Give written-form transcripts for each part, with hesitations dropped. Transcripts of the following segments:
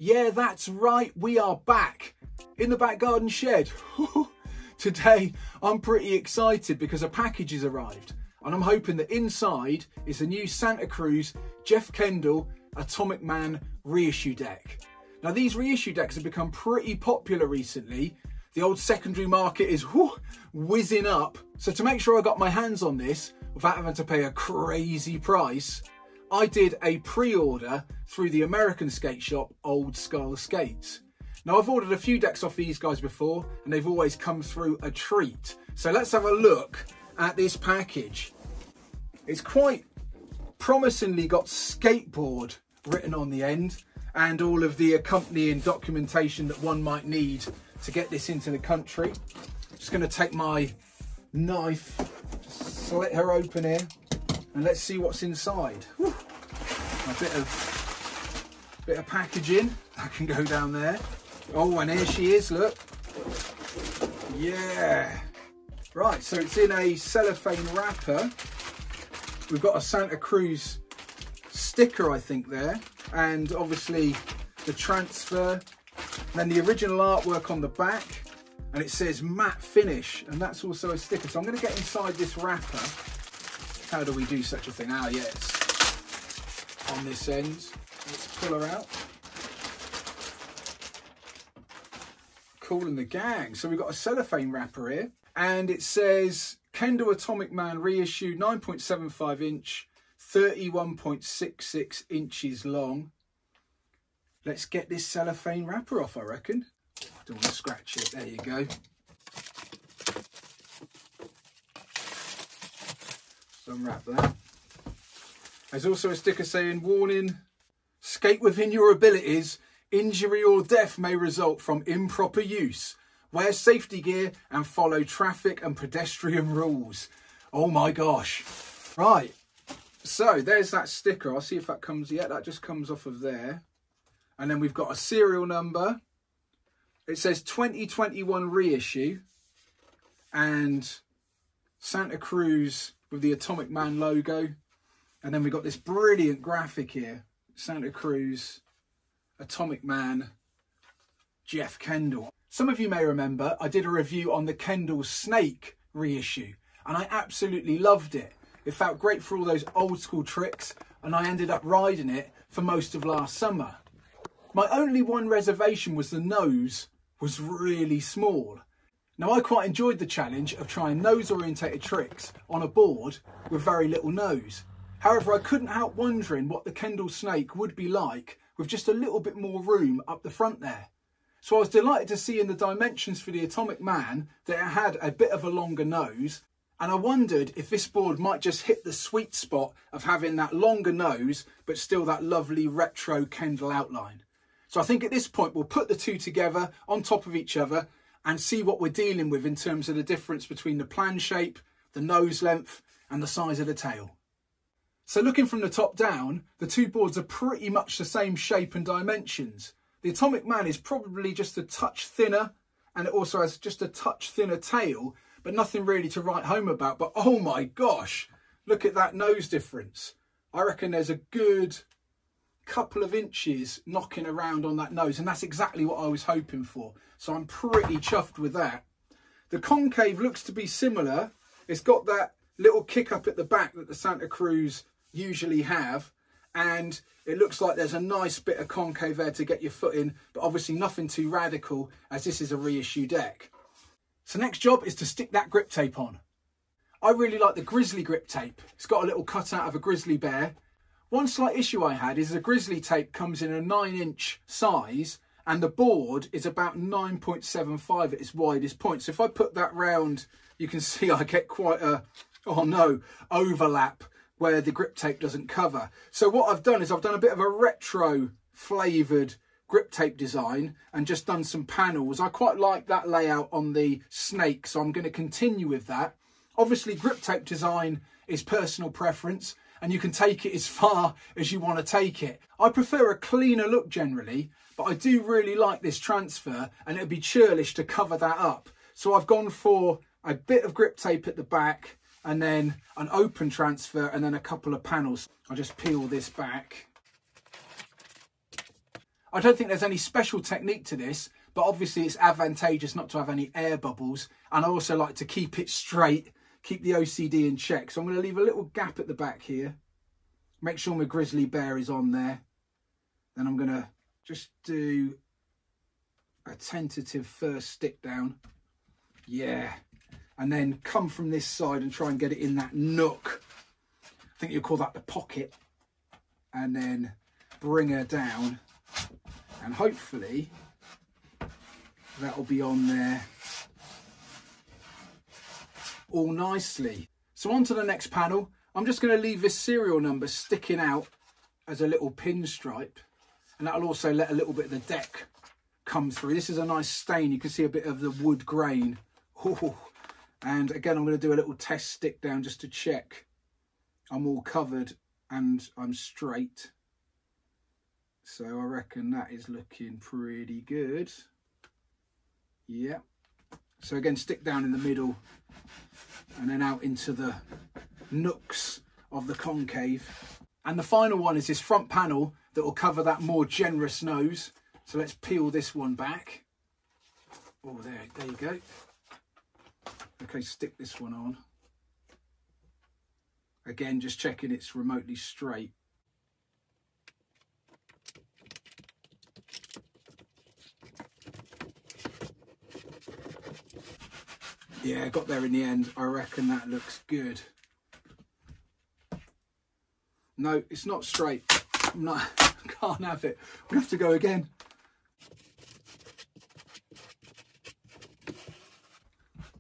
Yeah, that's right, we are back in the back garden shed. Today I'm pretty excited because a package has arrived and I'm hoping that inside is the new Santa Cruz Jeff Kendall Atomic Man reissue deck. Now these reissue decks have become pretty popular recently. The old secondary market is whizzing up. So to make sure I got my hands on this without having to pay a crazy price, I did a pre-order through the American skate shop Old Skull Skates. Now I've ordered a few decks off these guys before and they've always come through a treat. So let's have a look at this package. It's quite promisingly got skateboard written on the end and all of the accompanying documentation that one might need to get this into the country. Just going to take my knife, just slit her open here, and let's see what's inside. Whew. A bit of packaging that can go down there. Oh, and here she is, look. Yeah. Right, so it's in a cellophane wrapper. We've got a Santa Cruz sticker, I think, there, and obviously the transfer, and then the original artwork on the back, and it says matte finish, and that's also a sticker. So I'm going to get inside this wrapper. How do we do such a thing? Ah, yeah, it's on this end. Let's pull her out. Cool in the gang. So we've got a cellophane wrapper here, and it says Kendall Atomic Man reissue, 9.75 inch, 31.66 inches long. Let's get this cellophane wrapper off, I reckon. I don't want to scratch it. There you go. Unwrap that. There's also a sticker saying, warning, skate within your abilities. Injury or death may result from improper use. Wear safety gear and follow traffic and pedestrian rules. Oh my gosh. Right. So there's that sticker. I'll see if that comes yet. That just comes off of there. And then we've got a serial number. It says 2021 reissue. And Santa Cruz with the Atomic Man logo. And then we've got this brilliant graphic here. Santa Cruz, Atomic Man, Jeff Kendall. Some of you may remember I did a review on the Kendall Snake reissue. And I absolutely loved it. It felt great for all those old school tricks. And I ended up riding it for most of last summer. My only one reservation was the nose was really small. Now I quite enjoyed the challenge of trying nose orientated tricks on a board with very little nose. However, I couldn't help wondering what the Kendall Snake would be like with just a little bit more room up the front there. So I was delighted to see in the dimensions for the Atomic Man that it had a bit of a longer nose, and I wondered if this board might just hit the sweet spot of having that longer nose but still that lovely retro Kendall outline. So I think at this point we'll put the two together on top of each other and see what we're dealing with in terms of the difference between the plan shape, the nose length and the size of the tail. So looking from the top down, the two boards are pretty much the same shape and dimensions. The Atomic Man is probably just a touch thinner and it also has just a touch thinner tail, but nothing really to write home about. But oh my gosh, look at that nose difference. I reckon there's a good couple of inches knocking around on that nose, and that's exactly what I was hoping for. So I'm pretty chuffed with that. The concave looks to be similar. It's got that little kick up at the back that the Santa Cruz usually have, and it looks like there's a nice bit of concave there to get your foot in, but obviously nothing too radical as this is a reissue deck. So next job is to stick that grip tape on. I really like the grizzly grip tape. It's got a little cutout of a grizzly bear. One slight issue I had is the grizzly tape comes in a 9-inch size and the board is about 9.75 at its widest point. So if I put that round, you can see I get quite a, oh no, overlap where the grip tape doesn't cover. So what I've done is I've done a bit of a retro flavoured grip tape design and just done some panels. I quite like that layout on the Snake, so I'm going to continue with that. Obviously grip tape design is personal preference, and you can take it as far as you want to take it. I prefer a cleaner look generally, but I do really like this transfer and it'd be churlish to cover that up. So I've gone for a bit of grip tape at the back and then an open transfer and then a couple of panels. I'll just peel this back. I don't think there's any special technique to this, but obviously it's advantageous not to have any air bubbles. And I also like to keep it straight, keep the OCD in check. So I'm going to leave a little gap at the back here. Make sure my grizzly bear is on there. Then I'm going to just do a tentative first stick down. Yeah. And then come from this side and try and get it in that nook. I think you'll call that the pocket. And then bring her down. And hopefully that'll be on there all nicely. So on to the next panel. I'm just going to leave this serial number sticking out as a little pinstripe. And that'll also let a little bit of the deck come through. This is a nice stain. You can see a bit of the wood grain. Ooh. And again, I'm going to do a little test stick down just to check I'm all covered and I'm straight. So I reckon that is looking pretty good. Yeah. So again, stick down in the middle and then out into the nooks of the concave. And the final one is this front panel that will cover that more generous nose. So let's peel this one back. Oh, there you go. Okay, stick this one on. Again, just checking it's remotely straight. Yeah, got there in the end. I reckon that looks good. No, it's not straight. Can't have it. We have to go again.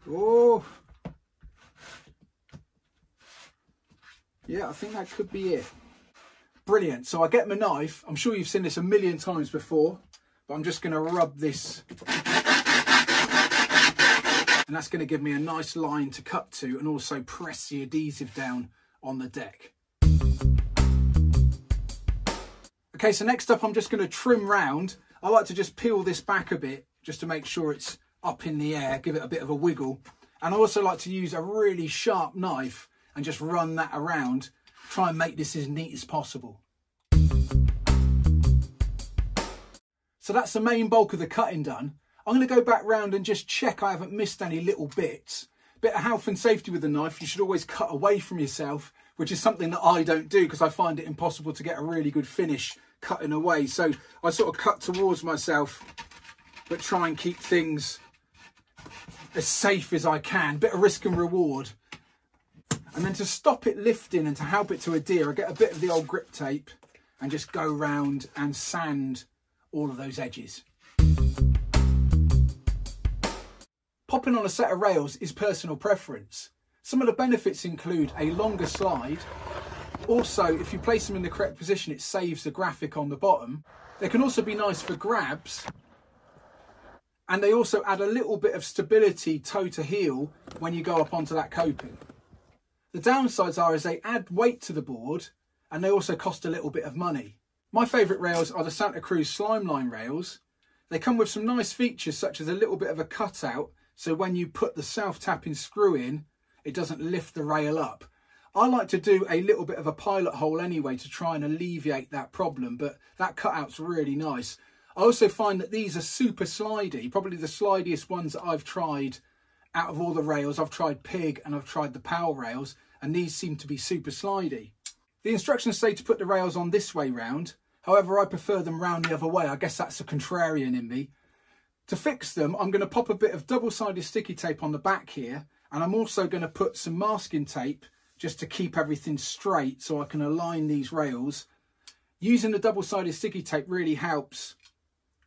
Oh. Yeah, I think that could be it. Brilliant. So I get my knife. I'm sure you've seen this a million times before, but I'm just going to rub this. And that's going to give me a nice line to cut to and also press the adhesive down on the deck. Okay, so next up I'm just going to trim round. I like to just peel this back a bit just to make sure it's up in the air, give it a bit of a wiggle. And I also like to use a really sharp knife and just run that around, try and make this as neat as possible. So that's the main bulk of the cutting done. I'm going to go back round and just check I haven't missed any little bits. Bit of health and safety with the knife. You should always cut away from yourself, which is something that I don't do because I find it impossible to get a really good finish cutting away. So I sort of cut towards myself, but try and keep things as safe as I can. Bit of risk and reward. And then to stop it lifting and to help it to adhere, I get a bit of the old grip tape and just go round and sand all of those edges. Popping on a set of rails is personal preference. Some of the benefits include a longer slide. Also, if you place them in the correct position, it saves the graphic on the bottom. They can also be nice for grabs. And they also add a little bit of stability toe to heel when you go up onto that coping. The downsides are they add weight to the board and they also cost a little bit of money. My favourite rails are the Santa Cruz Slimeline rails. They come with some nice features such as a little bit of a cutout, so when you put the self-tapping screw in, it doesn't lift the rail up. I like to do a little bit of a pilot hole anyway to try and alleviate that problem, but that cutout's really nice. I also find that these are super slidey, probably the slidiest ones that I've tried out of all the rails. I've tried Pig and I've tried the Powell rails, and these seem to be super slidey. The instructions say to put the rails on this way round. However, I prefer them round the other way. I guess that's a contrarian in me. To fix them, I'm going to pop a bit of double-sided sticky tape on the back here, and I'm also going to put some masking tape just to keep everything straight so I can align these rails. Using the double-sided sticky tape really helps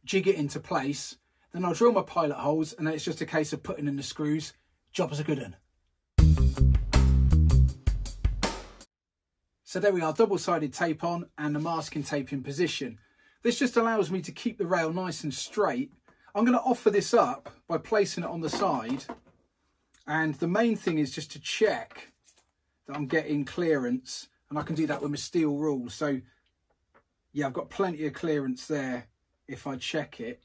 jig it into place. Then I'll drill my pilot holes, and then it's just a case of putting in the screws. Job is a good one. So there we are, double-sided tape on and the masking tape in position. This just allows me to keep the rail nice and straight. I'm going to offer this up by placing it on the side, and the main thing is just to check that I'm getting clearance, and I can do that with my steel rule. So yeah, I've got plenty of clearance there if I check it.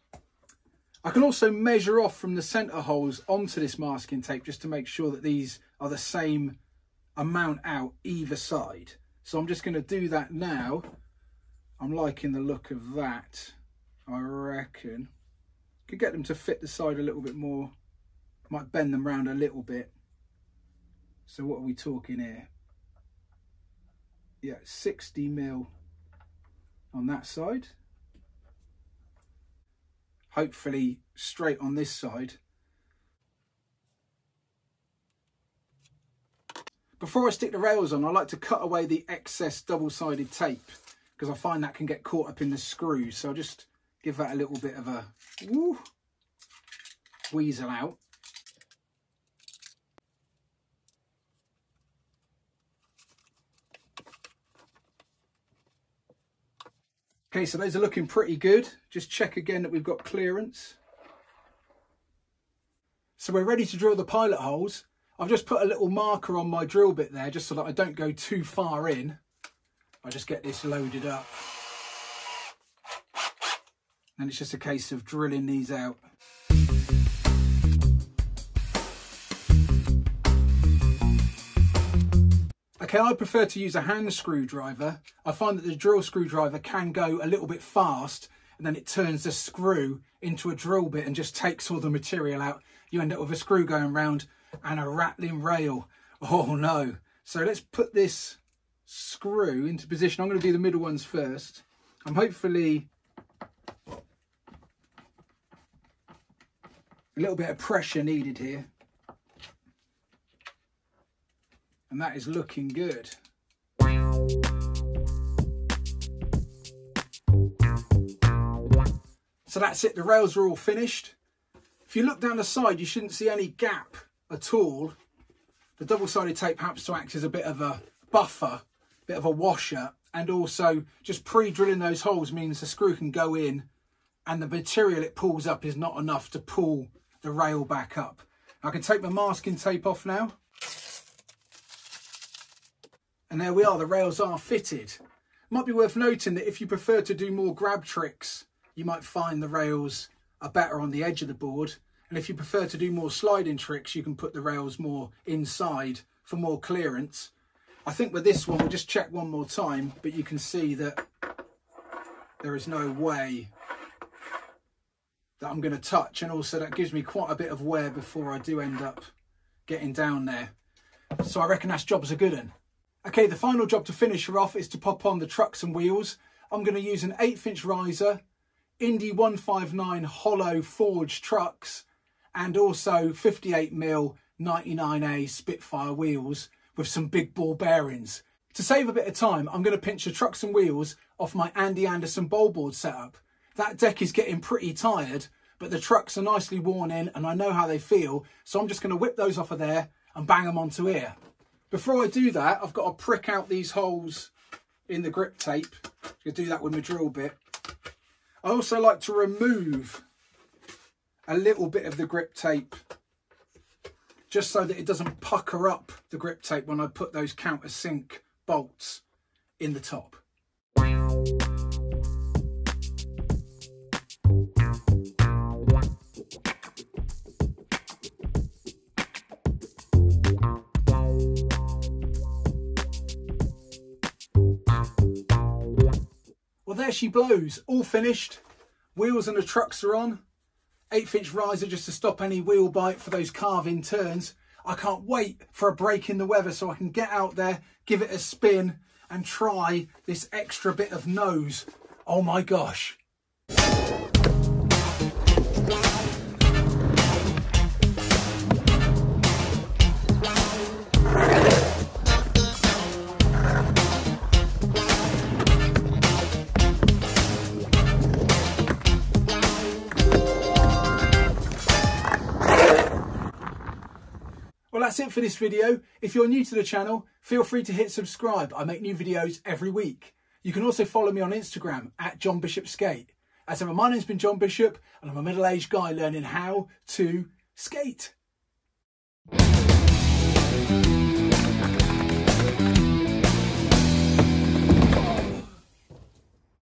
I can also measure off from the centre holes onto this masking tape just to make sure that these are the same amount out either side. So I'm just going to do that now. I'm liking the look of that. I reckon. Could get them to fit the side a little bit more. Might bend them round a little bit. So what are we talking here? Yeah, 60mm on that side. Hopefully straight on this side. Before I stick the rails on, I like to cut away the excess double-sided tape because I find that can get caught up in the screws. So I'll just give that a little bit of a weasel out. Okay, so those are looking pretty good. Just check again that we've got clearance. So we're ready to drill the pilot holes. I've just put a little marker on my drill bit there just so that I don't go too far in. I just get this loaded up. And it's just a case of drilling these out. Okay, I prefer to use a hand screwdriver. I find that the drill screwdriver can go a little bit fast and then it turns the screw into a drill bit and just takes all the material out. You end up with a screw going round and a rattling rail. Oh no. So let's put this screw into position. I'm going to do the middle ones first. I'm hopefully a little bit of pressure needed here. And that is looking good. So that's it, the rails are all finished. If you look down the side, you shouldn't see any gap at all. The double-sided tape happens to act as a bit of a buffer, bit of a washer, and also just pre-drilling those holes means the screw can go in and the material it pulls up is not enough to pull the rail back up. I can take my masking tape off now. And there we are, the rails are fitted. Might be worth noting that if you prefer to do more grab tricks, you might find the rails are better on the edge of the board. And if you prefer to do more sliding tricks, you can put the rails more inside for more clearance. I think with this one, we'll just check one more time, but you can see that there is no way that I'm going to touch. And also that gives me quite a bit of wear before I do end up getting down there. So I reckon that's job's a good one. Okay, the final job to finish her off is to pop on the trucks and wheels. I'm going to use an 1/8" riser, Indy 159 hollow forged trucks, and also 58mm 99A Spitfire wheels with some big ball bearings. To save a bit of time, I'm going to pinch the trucks and wheels off my Andy Anderson bowl board setup. That deck is getting pretty tired, but the trucks are nicely worn in and I know how they feel, so I'm just going to whip those off of there and bang them onto here. Before I do that, I've got to prick out these holes in the grip tape. I'll do that with my drill bit. I also like to remove a little bit of the grip tape just so that it doesn't pucker up the grip tape when I put those countersink bolts in the top. Well, there she blows, all finished. Wheels and the trucks are on. 1/8" riser just to stop any wheel bite for those carving turns. I can't wait for a break in the weather so I can get out there, give it a spin and try this extra bit of nose. Oh my gosh. Well, that's it for this video. If you're new to the channel, feel free to hit subscribe. I make new videos every week. You can also follow me on Instagram @JohnBishopSkate. As ever, my name's been John Bishop and I'm a middle-aged guy learning how to skate.